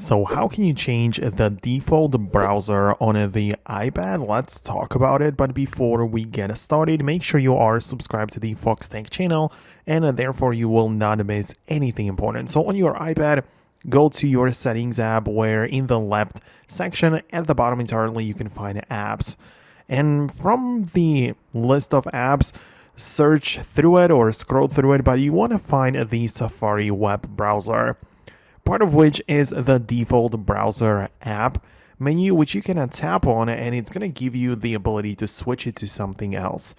So how can you change the default browser on the iPad? Let's talk about it. But before we get started, make sure you are subscribed to the Foxtecc channel, and therefore you will not miss anything important. So on your iPad, go to your settings app, where in the left section at the bottom entirely you can find apps. And from the list of apps, search through it or scroll through it, but you want to find the Safari web browser, part of which is the default browser app menu, which you can tap on, and it's going to give you the ability to switch it to something else.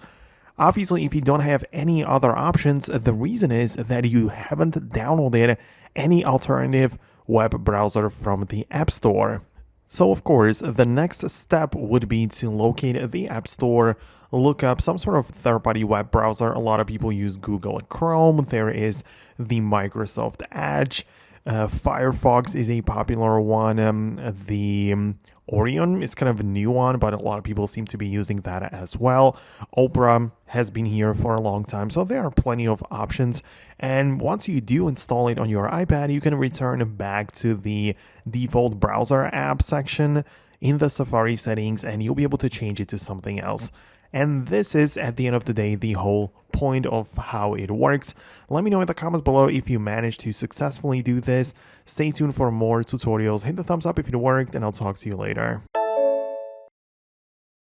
Obviously, if you don't have any other options, the reason is that you haven't downloaded any alternative web browser from the App Store. So of course, the next step would be to locate the App Store, look up some sort of third-party web browser. A lot of people use Google Chrome. There is the Microsoft Edge. Firefox is a popular one. The Orion is kind of a new one, but a lot of people seem to be using that as well. Opera has been here for a long time, so there are plenty of options. And once you do install it on your iPad, you can return back to the default browser app section in the Safari settings, and you'll be able to change it to something else. And this is, at the end of the day, the whole point of how it works. Let me know in the comments below if you managed to successfully do this. Stay tuned for more tutorials. Hit the thumbs up if it worked, and I'll talk to you later.